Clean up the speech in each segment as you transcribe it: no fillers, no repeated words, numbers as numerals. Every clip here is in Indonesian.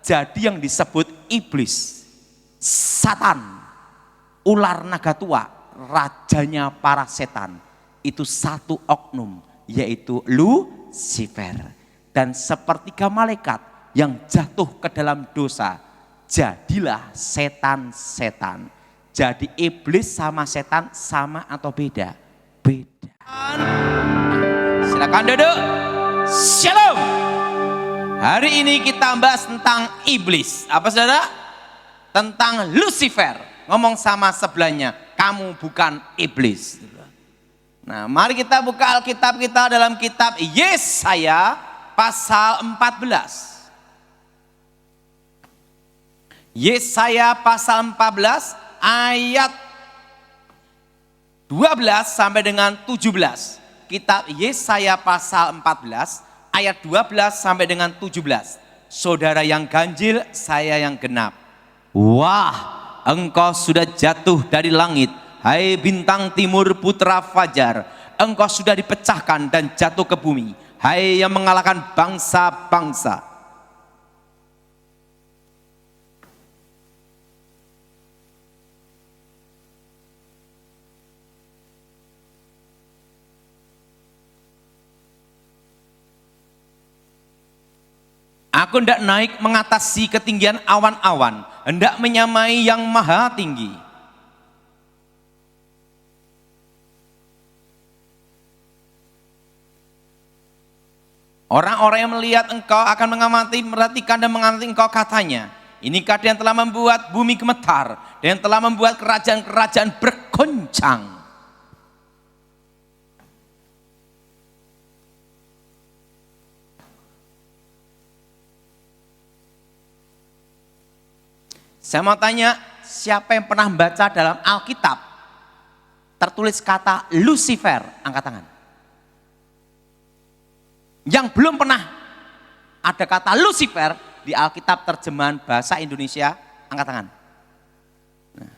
Jadi yang disebut iblis, Satan, ular naga tua, rajanya para setan, itu satu oknum, yaitu Lucifer. Dan sepertiga malaikat yang jatuh ke dalam dosa, jadilah setan-setan. Jadi iblis sama setan sama atau beda? Beda. Silakan duduk. Shalom. Hari ini kita bahas tentang iblis. Apa saudara? Tentang Lucifer. Ngomong sama sebelahnya, kamu bukan iblis. Nah, mari kita buka Alkitab kita dalam kitab Yesaya pasal 14. Yesaya pasal 14 ayat 12 sampai dengan 17. Kitab Yesaya pasal 14 ayat 12 sampai dengan 17. Saudara yang ganjil, saya yang genap. Wah, engkau sudah jatuh dari langit, hai bintang timur putra fajar. Engkau sudah dipecahkan dan jatuh ke bumi, hai yang mengalahkan bangsa-bangsa. Aku hendak naik mengatasi ketinggian awan-awan, hendak menyamai yang maha tinggi. Orang-orang yang melihat engkau akan mengamati, merhatikan dan mengamati engkau, katanya, inikah dia yang telah membuat bumi gemetar, dia yang telah membuat kerajaan-kerajaan bergoncang. Saya mau tanya, siapa yang pernah baca dalam Alkitab tertulis kata Lucifer? Angkat tangan. Yang belum pernah ada kata Lucifer di Alkitab terjemahan bahasa Indonesia, angkat tangan. Nah,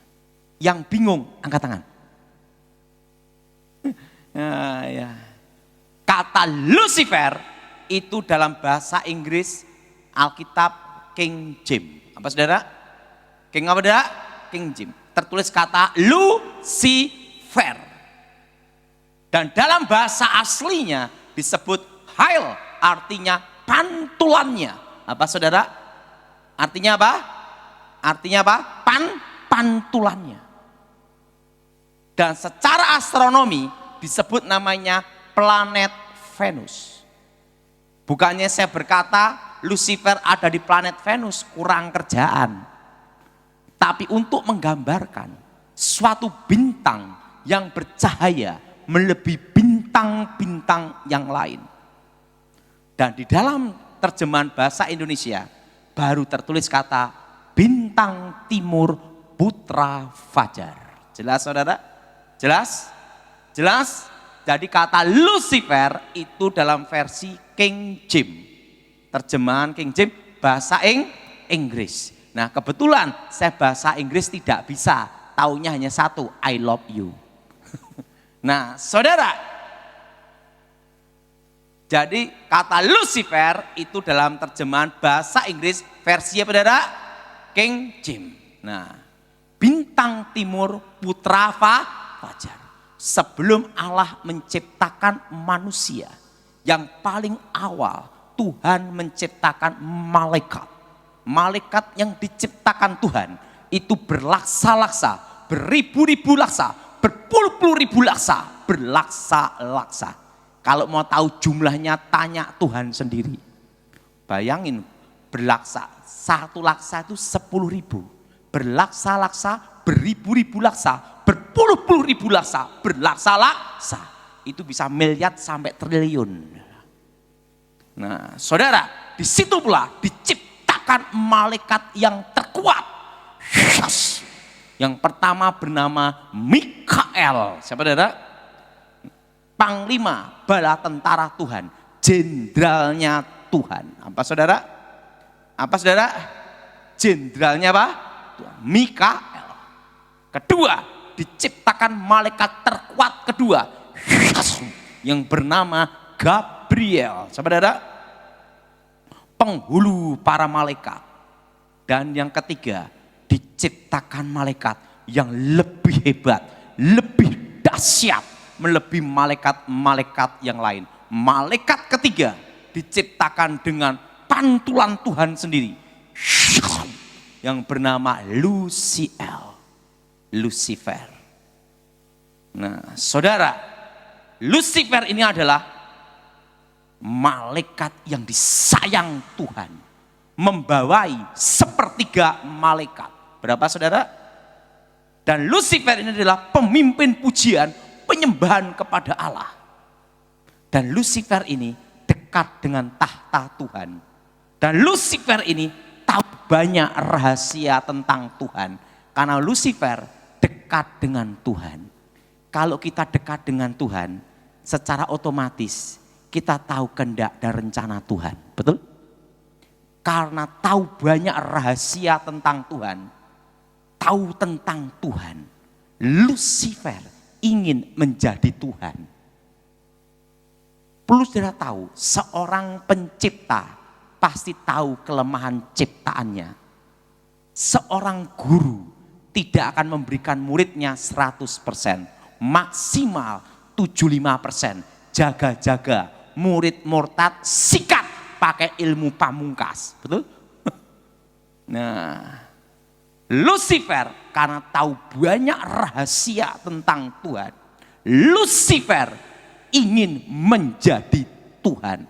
yang bingung, angkat tangan. Nah, ya. Kata Lucifer itu dalam bahasa Inggris Alkitab King James. Apa saudara? King apa saudara? King James. Tertulis kata Lucifer. Dan dalam bahasa aslinya disebut hail, artinya pantulannya. Apa saudara? Artinya apa? Artinya apa? Pantulannya. Dan secara astronomi disebut namanya planet Venus. Bukannya saya berkata Lucifer ada di planet Venus, kurang kerjaan. Tapi untuk menggambarkan suatu bintang yang bercahaya melebihi bintang-bintang yang lain. Dan di dalam terjemahan bahasa Indonesia baru tertulis kata bintang timur putra fajar. Jelas saudara? Jelas? Jelas? Jadi kata Lucifer itu dalam versi King James. Terjemahan King James bahasa Inggris. Nah kebetulan saya bahasa Inggris tidak bisa, taunya hanya satu, I love you. Nah saudara, jadi kata Lucifer itu dalam terjemahan bahasa Inggris versi apa saudara? King James. Nah, bintang timur putra fajar. Sebelum Allah menciptakan manusia, yang paling awal Tuhan menciptakan malaikat. Malaikat yang diciptakan Tuhan itu berlaksa-laksa, beribu-ribu laksa, berpuluh-puluh ribu laksa, berlaksa-laksa. Kalau mau tahu jumlahnya tanya Tuhan sendiri. Bayangin berlaksa, satu laksa itu 10.000. Berlaksa-laksa, beribu-ribu laksa, berpuluh-puluh ribu laksa, berlaksa-laksa. Itu bisa miliar sampai triliun. Nah saudara, di situ pula diciptakan malaikat yang terkuat. Yang pertama bernama Mikael. Siapa saudara? Panglima bala tentara Tuhan, jenderalnya Tuhan. Apa saudara? Apa saudara? Jenderalnya apa? Mikael. Kedua, diciptakan malaikat terkuat kedua yang bernama Gabriel. Siapa saudara? Penghulu para malaikat. Dan yang ketiga, diciptakan malaikat yang lebih hebat, lebih dahsyat, melebihi malaikat-malaikat yang lain. Malaikat ketiga diciptakan dengan pantulan Tuhan sendiri yang bernama Lucifer. Nah, saudara, Lucifer ini adalah malaikat yang disayang Tuhan, membawai sepertiga malaikat. Berapa saudara? Dan Lucifer ini adalah pemimpin pujian, penyembahan kepada Allah. Dan Lucifer ini dekat dengan tahta Tuhan. Dan Lucifer ini tahu banyak rahasia tentang Tuhan. Karena Lucifer dekat dengan Tuhan. Kalau kita dekat dengan Tuhan, secara otomatis kita tahu kehendak dan rencana Tuhan. Betul? Karena tahu banyak rahasia tentang Tuhan, tahu tentang Tuhan, Lucifer ingin menjadi Tuhan. Perlu saudara tahu, seorang pencipta pasti tahu kelemahan ciptaannya. Seorang guru tidak akan memberikan muridnya 100%, maksimal 75%. Jaga-jaga, murid murtad sikat pakai ilmu pamungkas. Betul? Nah, Lucifer karena tahu banyak rahasia tentang Tuhan, Lucifer ingin menjadi Tuhan.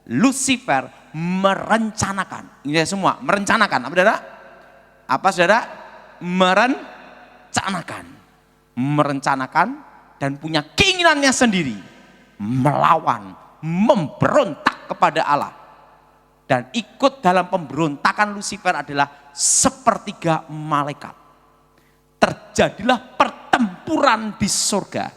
Lucifer merencanakan, ini semua merencanakan, apa saudara? Apa saudara? Merencanakan dan punya keinginannya sendiri, melawan, memberontak kepada Allah. Dan ikut dalam pemberontakan Lucifer adalah sepertiga malaikat. Terjadilah pertempuran di surga.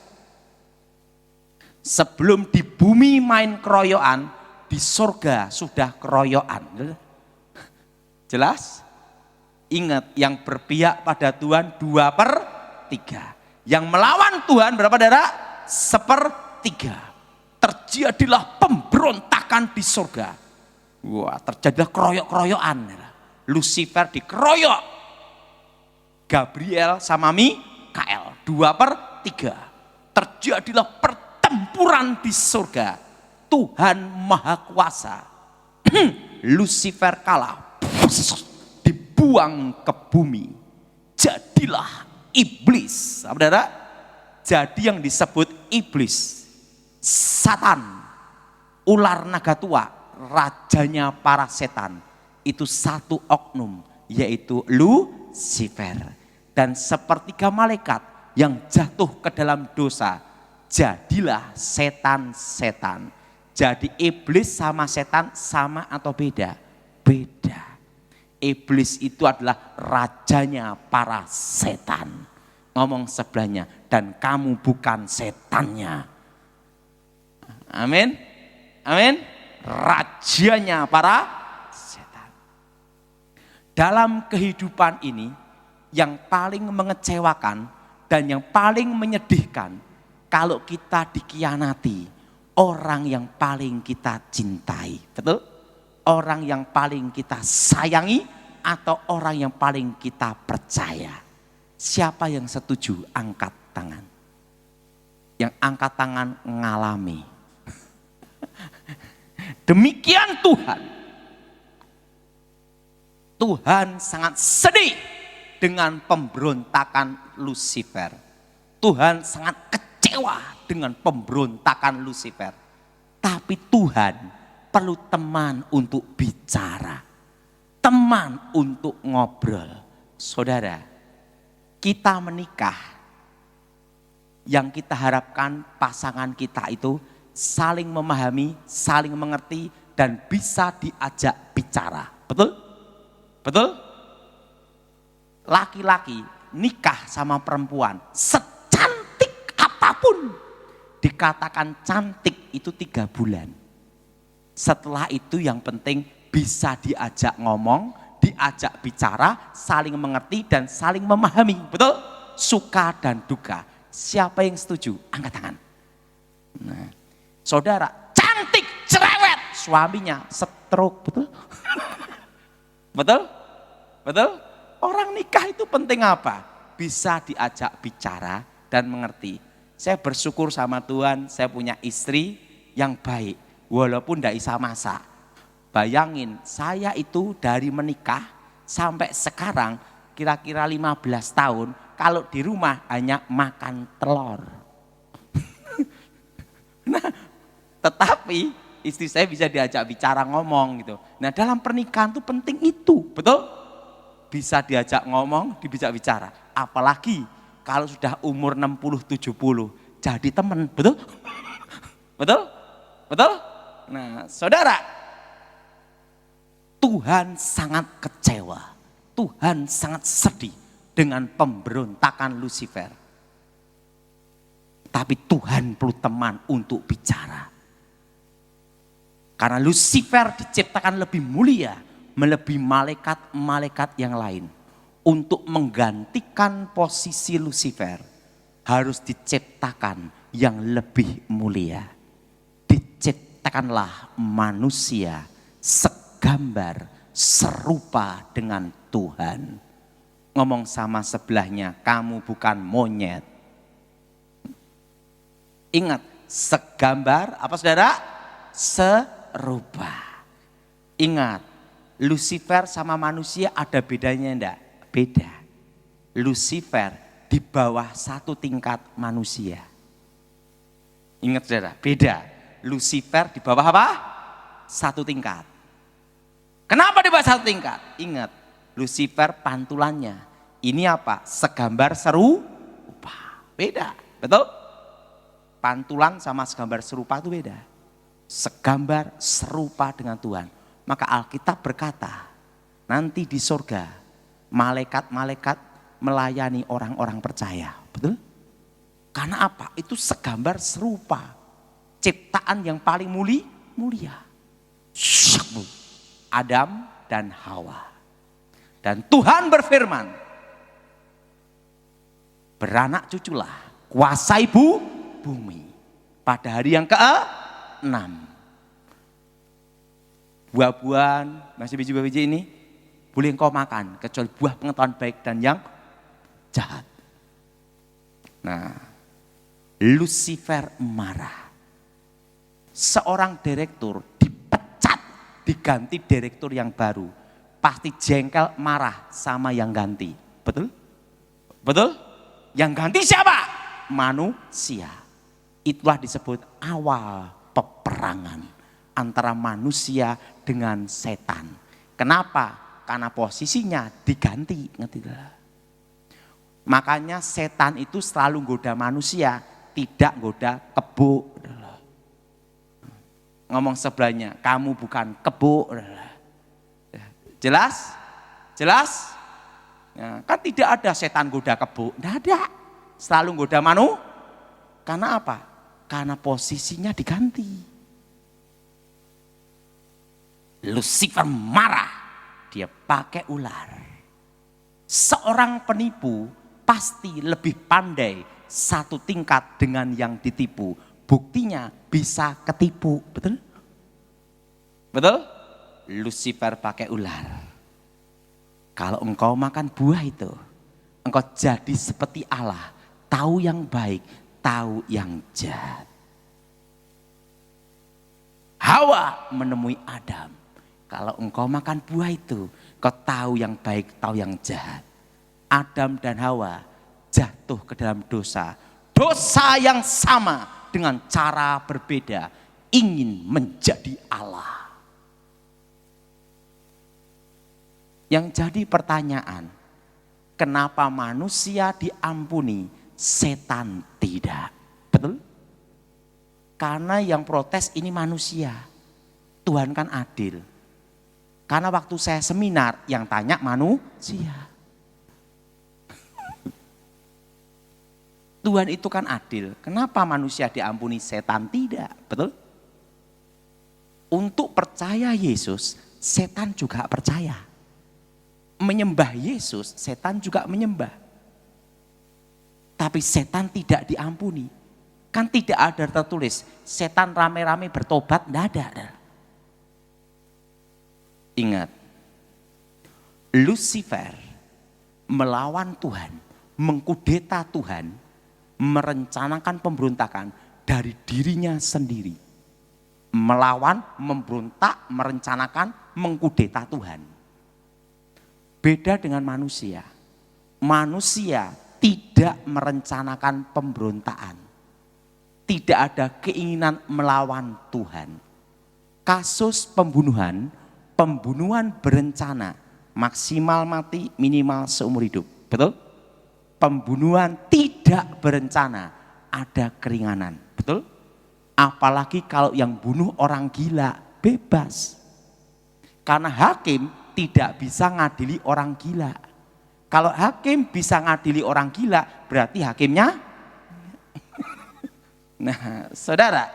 Sebelum di bumi main keroyokan, di surga sudah keroyokan. Jelas? Ingat, yang berpihak pada Tuhan 2/3. Yang melawan Tuhan berapa saudara? 1/3. Terjadilah pemberontakan di surga. Wah, terjadilah keroyok-keroyokan. Lucifer dikeroyok. Gabriel sama Mikael 2/3. Terjadilah pertempuran di surga. Tuhan Maha Kuasa. Lucifer kalah. Dibuang ke bumi. Jadilah iblis. Saudara, jadi yang disebut iblis, Satan, ular naga tua, rajanya para setan, itu satu oknum, yaitu Lucifer. Dan sepertiga malaikat yang jatuh ke dalam dosa, jadilah setan-setan. Jadi iblis sama setan sama atau beda? Beda. Iblis itu adalah rajanya para setan. Ngomong sebelahnya, dan kamu bukan setannya. Amin. Amin. Rajanya para setan. Dalam kehidupan ini, yang paling mengecewakan dan yang paling menyedihkan, kalau kita dikhianati orang yang paling kita cintai. Betul? Orang yang paling kita sayangi atau orang yang paling kita percaya. Siapa yang setuju angkat tangan? Yang angkat tangan ngalami. Demikian Tuhan. Tuhan sangat sedih dengan pemberontakan Lucifer. Tuhan sangat kecewa dengan pemberontakan Lucifer. Tapi Tuhan perlu teman untuk bicara, teman untuk ngobrol. Saudara, kita menikah, yang kita harapkan pasangan kita itu saling memahami, saling mengerti, dan bisa diajak bicara. Betul? Betul? Laki-laki nikah sama perempuan, secantik apapun, dikatakan cantik itu 3 bulan. Setelah itu yang penting bisa diajak ngomong, diajak bicara, saling mengerti dan saling memahami. Betul? Suka dan duka. Siapa yang setuju? Angkat tangan. Nah, saudara cantik cerewet, suaminya stroke. Betul? Betul? Betul? Orang nikah itu penting apa? Bisa diajak bicara dan mengerti. Saya bersyukur sama Tuhan, saya punya istri yang baik, walaupun tidak bisa masak. Bayangin, saya itu dari menikah sampai sekarang kira-kira 15 tahun, kalau di rumah hanya makan telur. Nah, tetapi istri saya bisa diajak bicara ngomong gitu. Nah, dalam pernikahan itu penting itu, betul? Bisa diajak ngomong, diajak bicara. Apalagi kalau sudah umur 60-70, jadi teman, betul? Betul? Betul? Nah, saudara, Tuhan sangat kecewa, Tuhan sangat sedih dengan pemberontakan Lucifer. Tapi Tuhan perlu teman untuk bicara. Karena Lucifer diciptakan lebih mulia, melebihi malaikat-malaikat yang lain. Untuk menggantikan posisi Lucifer, harus diciptakan yang lebih mulia. Diciptakanlah manusia segambar, serupa dengan Tuhan. Ngomong sama sebelahnya, kamu bukan monyet. Ingat, segambar, apa saudara? Serupa. Ingat, Lucifer sama manusia ada bedanya enggak? Beda. Lucifer di bawah satu tingkat manusia. Ingat saudara, beda. Lucifer di bawah apa? Satu tingkat. Kenapa di bawah satu tingkat? Ingat, Lucifer pantulannya. Ini apa? Segambar serupa. Beda, betul? Pantulan sama segambar serupa itu beda. Segambar serupa dengan Tuhan. Maka Alkitab berkata, nanti di surga malaikat-malaikat melayani orang-orang percaya. Betul? Karena apa? Itu segambar serupa. Ciptaan yang paling mulia. Adam dan Hawa. Dan Tuhan berfirman, beranak cuculah, kuasai bumi. Pada hari yang ke-6. Buah-buahan, masih biji-biji ini, boleh engkau makan, kecuali buah pengetahuan baik dan yang jahat. Nah, Lucifer marah. Seorang direktur dipecat, diganti direktur yang baru. Pasti jengkel, marah sama yang ganti. Betul? Betul? Yang ganti siapa? Manusia. Itulah disebut awal peperangan antara manusia dengan setan. Kenapa? Karena posisinya diganti. Makanya setan itu selalu goda manusia, tidak goda kebo. Ngomong sebelahnya, kamu bukan kebo. Jelas? Jelas? Ya, kan tidak ada setan goda kebo, tidak ada. Selalu goda karena apa? Karena posisinya diganti. Lucifer marah. Dia pakai ular. Seorang penipu pasti lebih pandai satu tingkat dengan yang ditipu. Buktinya bisa ketipu, betul? Betul? Lucifer pakai ular. Kalau engkau makan buah itu, engkau jadi seperti Allah, tahu yang baik, tahu yang jahat. Hawa menemui Adam. Kalau engkau makan buah itu, kau tahu yang baik, tahu yang jahat. Adam dan Hawa jatuh ke dalam dosa. Dosa yang sama dengan cara berbeda. Ingin menjadi Allah. Yang jadi pertanyaan, kenapa manusia diampuni, setan tidak? Betul? Karena yang protes ini manusia. Tuhan kan adil. Karena waktu saya seminar yang tanya manusia. Tuhan itu kan adil. Kenapa manusia diampuni, setan tidak? Betul? Untuk percaya Yesus, setan juga percaya. Menyembah Yesus, setan juga menyembah. Tapi setan tidak diampuni. Kan tidak ada tertulis, setan rame-rame bertobat, tidak ada. Ingat, Lucifer melawan Tuhan, mengkudeta Tuhan, merencanakan pemberontakan dari dirinya sendiri. Melawan, memberontak, merencanakan, mengkudeta Tuhan. Beda dengan manusia. Manusia tidak merencanakan pemberontakan. Tidak ada keinginan melawan Tuhan. Kasus pembunuhan berencana, maksimal mati, minimal seumur hidup. Betul? Pembunuhan tidak berencana, ada keringanan. Betul? Apalagi kalau yang bunuh orang gila, bebas. Karena hakim tidak bisa ngadili orang gila. Kalau hakim bisa ngadili orang gila, berarti hakimnya. Nah, saudara,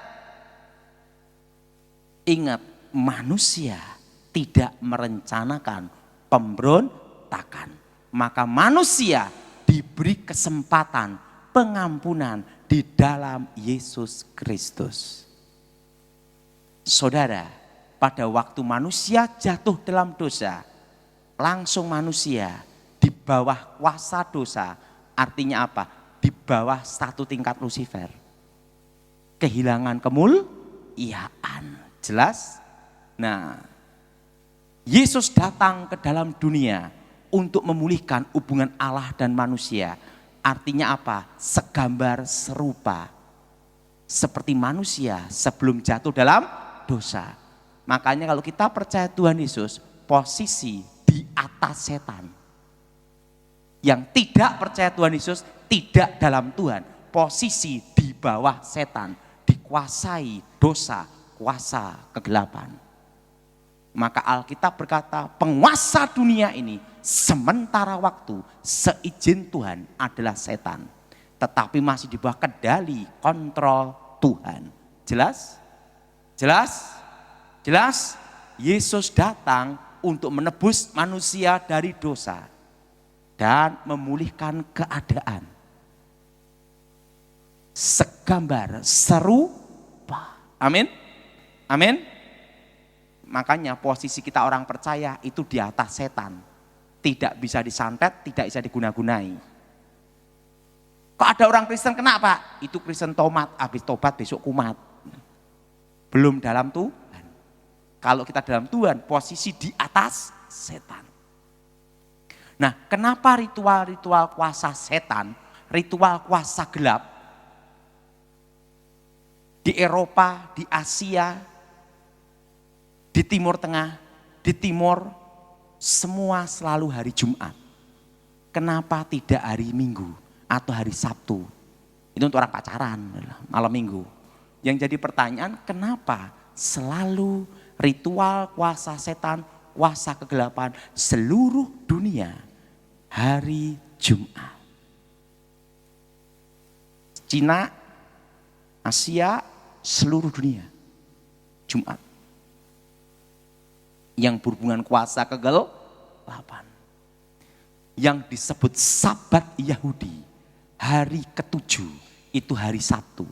ingat, manusia tidak merencanakan pemberontakan. Maka manusia diberi kesempatan pengampunan di dalam Yesus Kristus. Saudara, pada waktu manusia jatuh dalam dosa, langsung manusia di bawah kuasa dosa. Artinya apa? Di bawah satu tingkat Lucifer. Kehilangan kemuliaan. Jelas? Nah, Yesus datang ke dalam dunia untuk memulihkan hubungan Allah dan manusia. Artinya apa? Segambar serupa. Seperti manusia sebelum jatuh dalam dosa. Makanya kalau kita percaya Tuhan Yesus, posisi di atas setan. Yang tidak percaya Tuhan Yesus tidak dalam Tuhan. Posisi di bawah setan. Dikuasai dosa, kuasa kegelapan. Maka Alkitab berkata penguasa dunia ini sementara waktu seizin Tuhan adalah setan. Tetapi masih di bawah kendali kontrol Tuhan. Jelas? Jelas? Jelas? Yesus datang untuk menebus manusia dari dosa dan memulihkan keadaan. Segambar, serupa. Amin? Amin? Makanya posisi kita orang percaya itu di atas setan. Tidak bisa disantet, tidak bisa diguna-gunai. Kok ada orang Kristen kena Pak? Itu Kristen tomat, habis tobat besok kumat. Belum dalam Tuhan. Kalau kita dalam Tuhan, posisi di atas setan. Nah, kenapa ritual-ritual kuasa setan, ritual kuasa gelap, di Eropa, di Asia, di Timur Tengah, di Timur, semua selalu hari Jumat. Kenapa tidak hari Minggu atau hari Sabtu? Itu untuk orang pacaran, malam Minggu. Yang jadi pertanyaan, kenapa selalu ritual kuasa setan, kuasa kegelapan seluruh dunia hari Jumat? Cina, Asia, seluruh dunia Jumat. Yang berhubungan kuasa kegelapan. Yang disebut Sabat Yahudi, hari ketujuh itu hari Sabtu.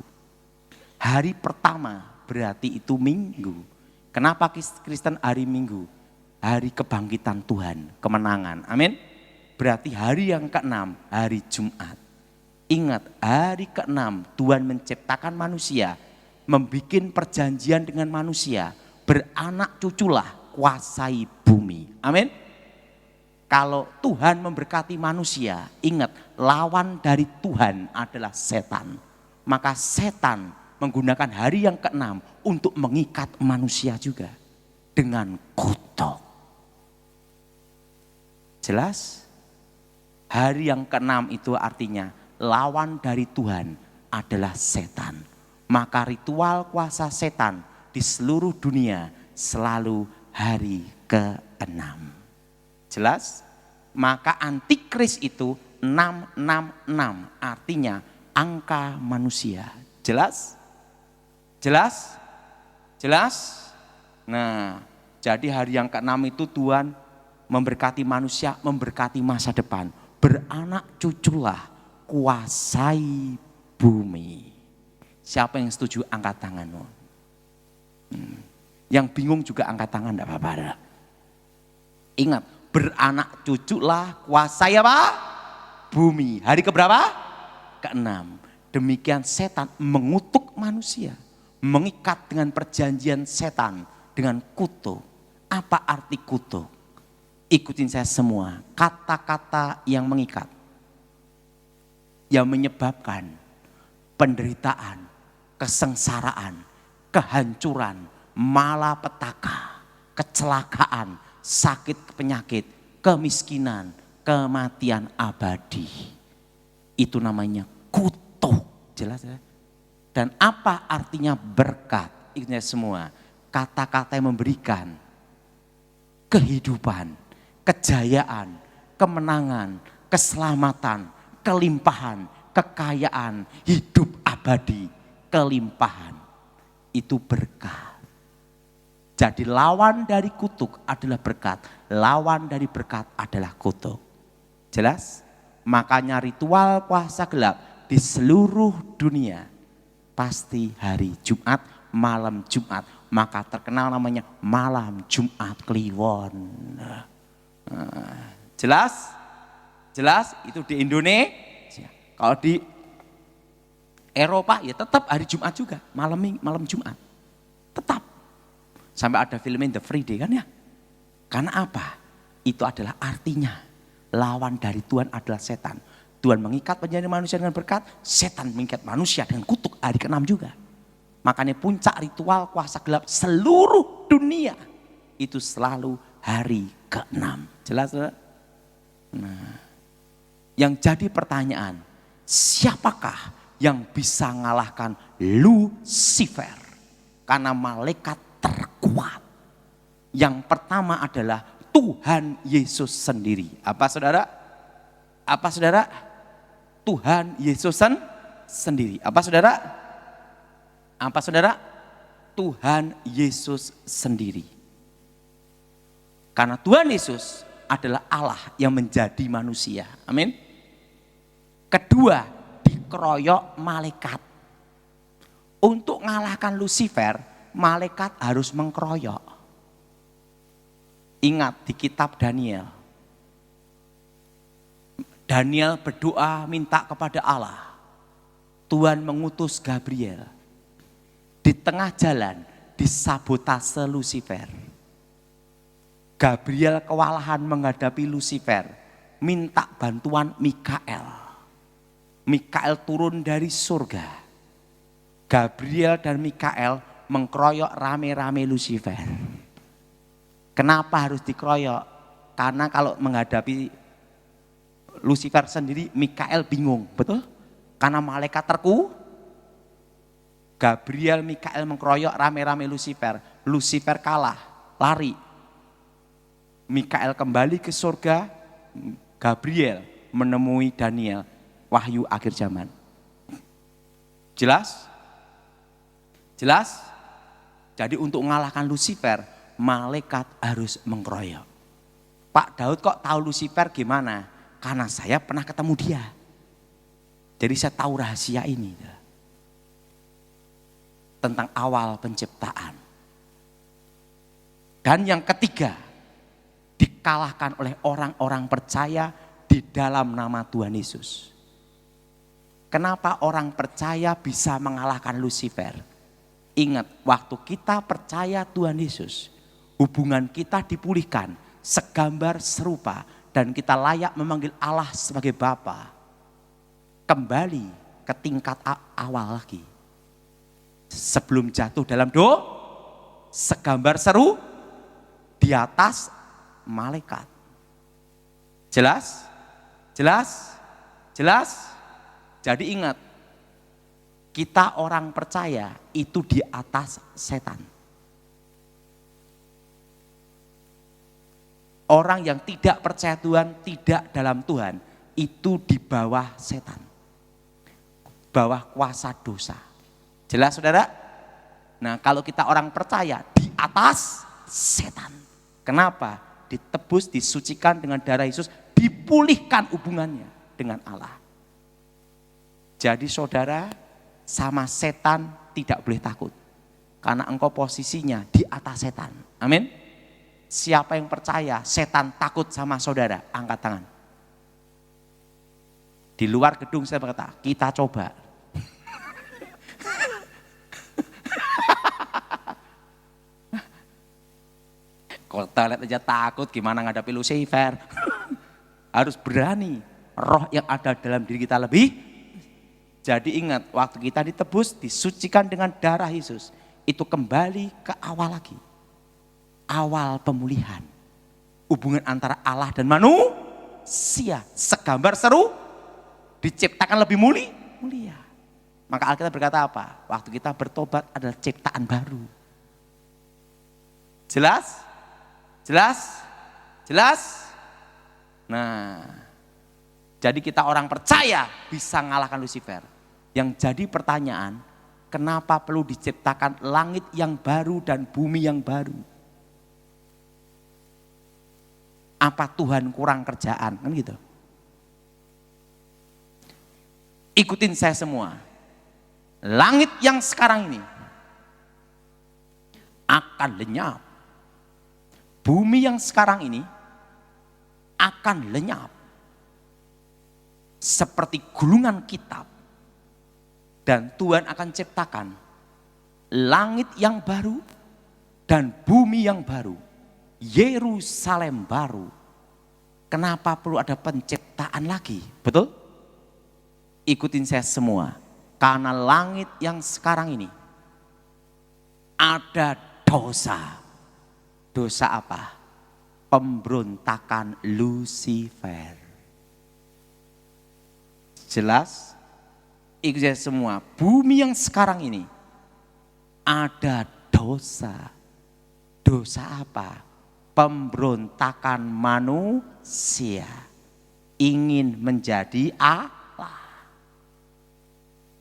Hari pertama berarti itu Minggu. Kenapa Kristen hari Minggu? Hari kebangkitan Tuhan, kemenangan. Amin. Berarti hari yang ke-6, hari Jumat. Ingat, hari ke-6 Tuhan menciptakan manusia, membuat perjanjian dengan manusia, beranak cuculah, kuasai bumi. Amin. Kalau Tuhan memberkati manusia, ingat lawan dari Tuhan adalah setan. Maka setan menggunakan hari yang ke-6 untuk mengikat manusia juga dengan kutuk. Jelas? Hari yang ke-6 itu artinya lawan dari Tuhan adalah setan. Maka ritual kuasa setan di seluruh dunia selalu hari ke-6. Jelas? Maka antikris itu 666, artinya angka manusia. Jelas? Jelas? Jelas? Nah, jadi hari yang ke-6 itu Tuhan memberkati manusia, memberkati masa depan. Beranak cuculah, kuasai bumi. Siapa yang setuju angkat tanganmu? Yang bingung juga angkat tangan, enggak apa-apa. Ingat, beranak cuculah kuasai apa? Bumi. Hari keberapa? Keenam. Demikian setan mengutuk manusia, mengikat dengan perjanjian setan dengan kutuk. Apa arti kutuk? Ikutin saya semua, kata-kata yang mengikat, yang menyebabkan penderitaan, kesengsaraan, kehancuran, malapetaka, kecelakaan, sakit penyakit, kemiskinan, kematian abadi. Itu namanya kutuk. Jelas ya? Dan apa artinya berkat? Ini semua kata-kata yang memberikan kehidupan, kejayaan, kemenangan, keselamatan, kelimpahan, kekayaan, hidup abadi, kelimpahan. Itu berkat. Jadi lawan dari kutuk adalah berkat, lawan dari berkat adalah kutuk. Jelas? Makanya ritual puasa gelap di seluruh dunia pasti hari Jumat, malam Jumat. Maka terkenal namanya malam Jumat Kliwon. Jelas? Jelas? Itu di Indonesia. Kalau di Eropa ya tetap hari Jumat juga, malam Jumat. Tetap. Sampai ada filmnya The Friday kan ya. Karena apa? Itu adalah artinya lawan dari Tuhan adalah setan. Tuhan mengikat perjanjian manusia dengan berkat, setan mengikat manusia dengan kutuk hari ke-6 juga. Makanya puncak ritual kuasa gelap seluruh dunia itu selalu hari ke-6. Jelas? Nah, yang jadi pertanyaan, siapakah yang bisa mengalahkan Lucifer? Karena malaikat terkuat. Yang pertama adalah Tuhan Yesus sendiri. Apa saudara? Apa saudara? Tuhan Yesus sendiri. Apa saudara? Apa saudara? Tuhan Yesus sendiri. Karena Tuhan Yesus adalah Allah yang menjadi manusia. Amin. Kedua, dikeroyok malaikat. Untuk mengalahkan Lucifer, malaikat harus mengkeroyok. Ingat di kitab Daniel. Daniel berdoa minta kepada Allah. Tuhan mengutus Gabriel. Di tengah jalan disabotase Lucifer. Gabriel kewalahan menghadapi Lucifer. Minta bantuan Mikael. Mikael turun dari surga. Gabriel dan Mikael mengkeroyok rame-rame Lucifer. Kenapa harus dikeroyok? Karena kalau menghadapi Lucifer sendiri, Mikael bingung, betul? Karena malaikat Gabriel, Mikael mengkeroyok rame-rame Lucifer. Lucifer kalah, lari. Mikael kembali ke surga, Gabriel menemui Daniel, wahyu akhir zaman. Jelas? Jelas? Jadi untuk mengalahkan Lucifer, malaikat harus mengkeroyok. Pak Daud kok tahu Lucifer gimana? Karena saya pernah ketemu dia. Jadi saya tahu rahasia ini. Tentang awal penciptaan. Dan yang ketiga, dikalahkan oleh orang-orang percaya di dalam nama Tuhan Yesus. Kenapa orang percaya bisa mengalahkan Lucifer? Ingat, waktu kita percaya Tuhan Yesus, hubungan kita dipulihkan segambar serupa dan kita layak memanggil Allah sebagai Bapa. Kembali ke tingkat awal lagi. Sebelum jatuh dalam segambar seru di atas malaikat. Jelas? Jelas? Jelas? Jadi ingat, kita orang percaya itu di atas setan. Orang yang tidak percaya Tuhan, tidak dalam Tuhan, itu di bawah setan. Bawah kuasa dosa. Jelas saudara? Nah kalau kita orang percaya di atas setan. Kenapa? Ditebus, disucikan dengan darah Yesus, dipulihkan hubungannya dengan Allah. Jadi saudara, sama setan tidak boleh takut. Karena engkau posisinya di atas setan. Amin. Siapa yang percaya setan takut sama saudara? Angkat tangan. Di luar gedung saya berkata, kita coba. Kota lihat aja takut, gimana ngadapi Lucifer? Harus berani. Roh yang ada dalam diri kita lebih. Jadi ingat, waktu kita ditebus, disucikan dengan darah Yesus, itu kembali ke awal lagi. Awal pemulihan. Hubungan antara Allah dan manusia. Segambar seru, diciptakan lebih mulia. Maka Alkitab berkata apa? Waktu kita bertobat adalah ciptaan baru. Jelas? Jelas? Jelas? Nah, jadi kita orang percaya bisa ngalahkan Lucifer. Yang jadi pertanyaan, kenapa perlu diciptakan langit yang baru dan bumi yang baru? Apa Tuhan kurang kerjaan? Kan gitu. Ikutin saya semua. Langit yang sekarang ini akan lenyap. Bumi yang sekarang ini akan lenyap. Seperti gulungan kitab. Dan Tuhan akan ciptakan langit yang baru dan bumi yang baru. Yerusalem baru. Kenapa perlu ada penciptaan lagi? Betul? Ikutin saya semua. Karena langit yang sekarang ini ada dosa. Dosa apa? Pemberontakan Lucifer. Jelas? Ikutin saya semua. Bumi yang sekarang ini ada dosa. Dosa apa? Pemberontakan manusia ingin menjadi Allah.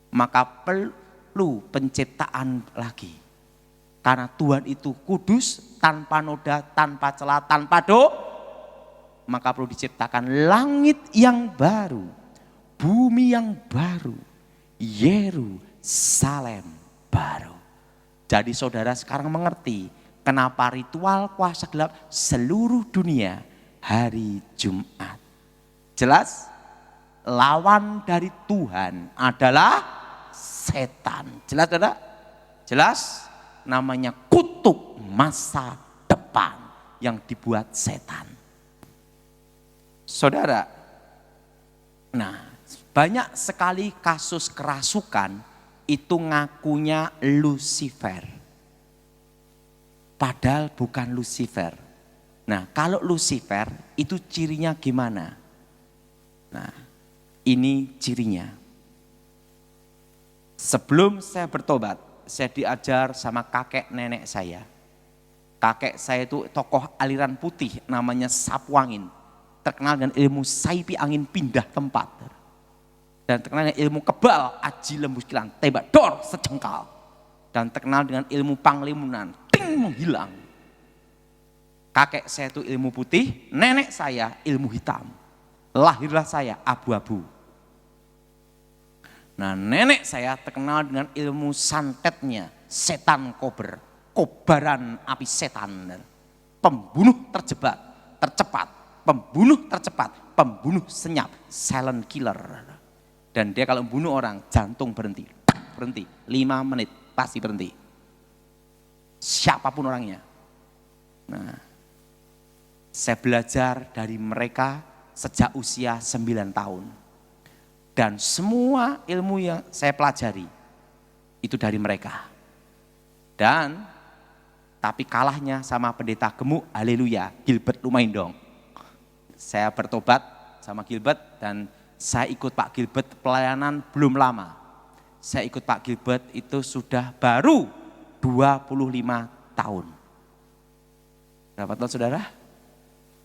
Maka perlu penciptaan lagi. Karena Tuhan itu kudus, tanpa noda, tanpa celah, tanpa maka perlu diciptakan langit yang baru, bumi yang baru, Yerusalem baru. Jadi saudara sekarang mengerti kenapa ritual kuasa gelap seluruh dunia hari Jumat. Jelas? Lawan dari Tuhan adalah setan. Jelas saudara? Jelas? Namanya kutuk masa depan yang dibuat setan. Saudara, nah banyak sekali kasus kerasukan itu ngakunya Lucifer. Padahal bukan Lucifer. Nah, kalau Lucifer itu cirinya gimana? Nah, ini cirinya. Sebelum saya bertobat, saya diajar sama kakek nenek saya. Kakek saya itu tokoh aliran putih namanya Sapu Angin. Terkenal dengan ilmu saipi angin pindah tempat. Dan terkenal dengan ilmu kebal, aji lembus kilan, tembak dor sejengkal. Dan terkenal dengan ilmu panglimunan, menghilang. Kakek saya itu ilmu putih, nenek saya ilmu hitam. Lahirlah saya abu-abu. Nah, nenek saya terkenal dengan ilmu santetnya, setan kober, kobaran api setan. Pembunuh tercepat, pembunuh tercepat, pembunuh senyap, silent killer. Dan dia kalau membunuh orang, jantung berhenti, 5 menit pasti berhenti. Siapapun orangnya. Nah, saya belajar dari mereka sejak usia 9 tahun. Dan semua ilmu yang saya pelajari itu dari mereka. Dan tapi kalahnya sama pendeta gemuk, haleluya, Gilbert Lumaindong. Saya bertobat sama Gilbert dan saya ikut Pak Gilbert pelayanan belum lama. Saya ikut Pak Gilbert itu sudah baru 25 tahun. Berapa tahun saudara?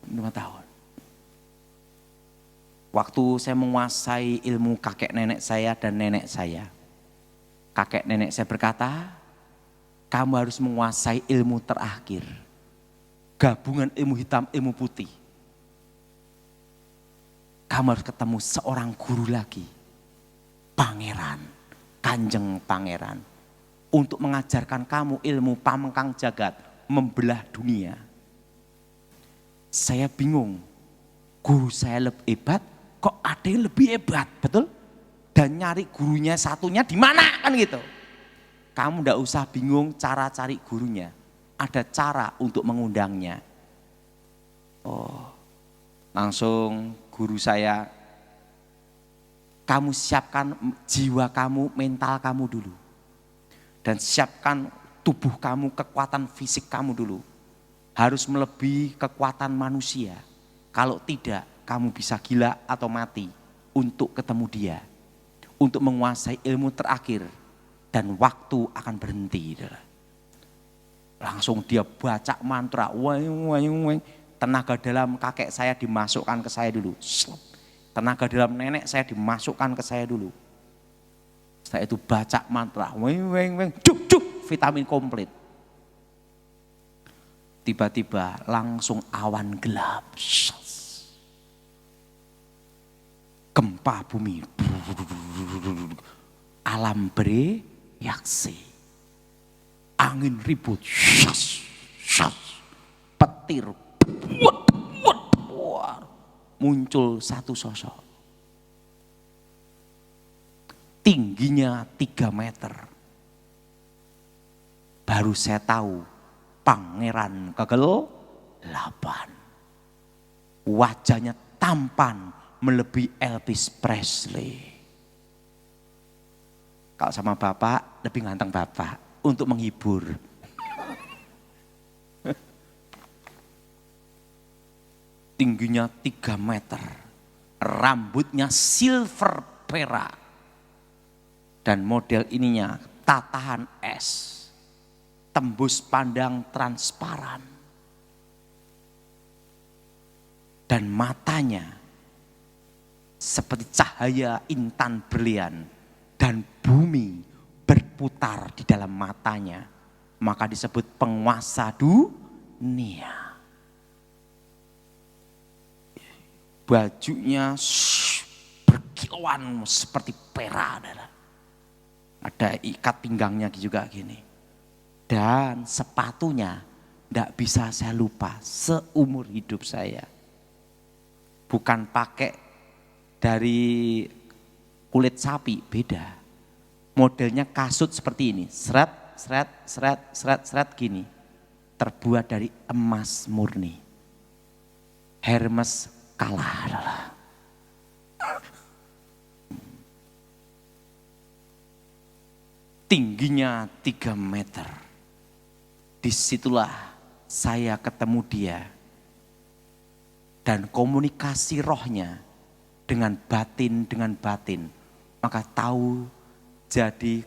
5 tahun. Waktu saya menguasai ilmu kakek nenek saya dan nenek saya. Kakek nenek saya berkata, kamu harus menguasai ilmu terakhir. Gabungan ilmu hitam, ilmu putih. Kamu harus ketemu seorang guru lagi. Pangeran, kanjeng pangeran. Untuk mengajarkan kamu ilmu pamengkang jagat, membelah dunia. Saya bingung, guru saya lebih hebat, kok ada yang lebih hebat, betul? Dan nyari gurunya satunya di mana kan gitu. Kamu ndak usah bingung cara cari gurunya, ada cara untuk mengundangnya. Oh, langsung guru saya, kamu siapkan jiwa kamu, mental kamu dulu. Dan siapkan tubuh kamu, kekuatan fisik kamu dulu. Harus melebihi kekuatan manusia. Kalau tidak, kamu bisa gila atau mati untuk ketemu dia. Untuk menguasai ilmu terakhir. Dan waktu akan berhenti. Langsung dia baca mantra. Tenaga dalam kakek saya dimasukkan ke saya dulu. Tenaga dalam nenek saya dimasukkan ke saya dulu. Setelah itu baca mantra, cuk, vitamin komplit. Tiba-tiba langsung awan gelap. Gempa bumi. Alam bereaksi. Angin ribut. Petir. Muncul satu sosok. Tingginya 3 meter. Baru saya tahu pangeran kegelapan. Wajahnya tampan melebihi Elvis Presley. Kalau sama bapak lebih ganteng bapak untuk menghibur. Tingginya 3 meter. Rambutnya silver perak. Dan model ininya tatahan es, tembus pandang transparan. Dan matanya seperti cahaya intan berlian dan bumi berputar di dalam matanya. Maka disebut penguasa dunia. Bajunya berkilauan seperti perak. Ada ikat pinggangnya juga gini. Dan sepatunya tidak bisa saya lupa seumur hidup saya. Bukan pakai dari kulit sapi, beda. Modelnya kasut seperti ini, seret gini. Terbuat dari emas murni. Hermes kalah. Tingginya 3 meter. Disitulah saya ketemu dia. Dan komunikasi rohnya dengan batin. Maka tahu jadi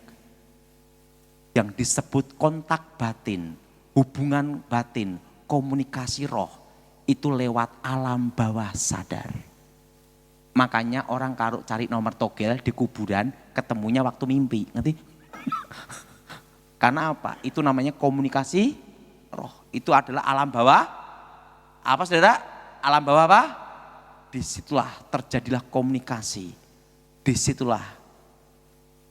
yang disebut kontak batin, hubungan batin, komunikasi roh. Itu lewat alam bawah sadar. Makanya orang kalau cari nomor togel di kuburan ketemunya waktu mimpi, ngerti? Karena apa? Itu namanya komunikasi roh. Itu adalah alam bawah. Apa saudara? Alam bawah apa? Disitulah terjadilah komunikasi. Disitulah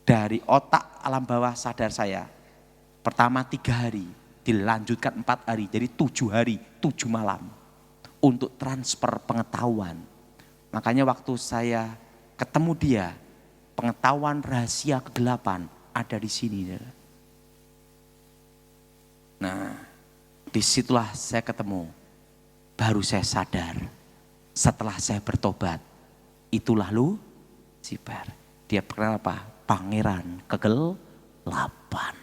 dari otak alam bawah sadar saya. Pertama 3 hari, dilanjutkan 4 hari. Jadi 7 hari, 7 malam. Untuk transfer pengetahuan. Makanya waktu saya ketemu dia, pengetahuan rahasia kegelapan ada di sini. Nah, disitulah saya ketemu. Baru saya sadar. Setelah saya bertobat, itulah Lucifer. Dia kenal apa? Pangeran kegelapan.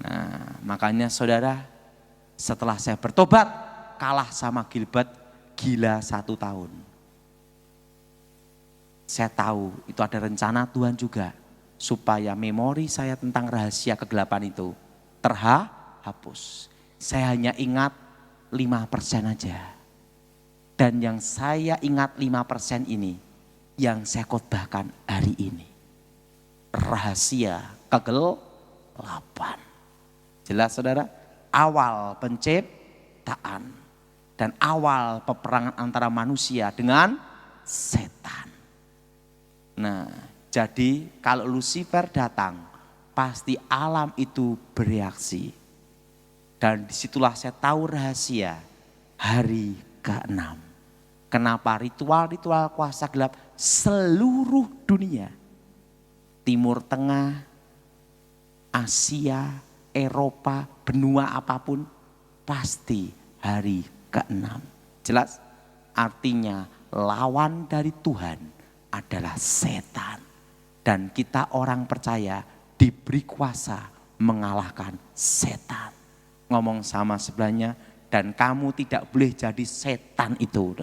Nah, makanya saudara, setelah saya bertobat, kalah sama Gilbert, gila 1 tahun. Saya tahu itu ada rencana Tuhan juga. Supaya memori saya tentang rahasia kegelapan itu terhapus. Saya hanya ingat 5% aja. Dan yang saya ingat 5% ini, yang saya khotbahkan hari ini. Rahasia kegelapan. Jelas saudara? Awal penciptaan. Dan awal peperangan antara manusia dengan setan. Nah, jadi kalau Lucifer datang, pasti alam itu bereaksi. Dan disitulah saya tahu rahasia. hari ke-6. Kenapa ritual-ritual kuasa gelap seluruh dunia, Timur Tengah, Asia, Eropa, benua apapun, pasti hari ke-6. Jelas? Artinya lawan dari Tuhan adalah setan. Dan kita orang percaya diberi kuasa mengalahkan setan. Ngomong sama sebelahnya, dan kamu tidak boleh jadi setan itu.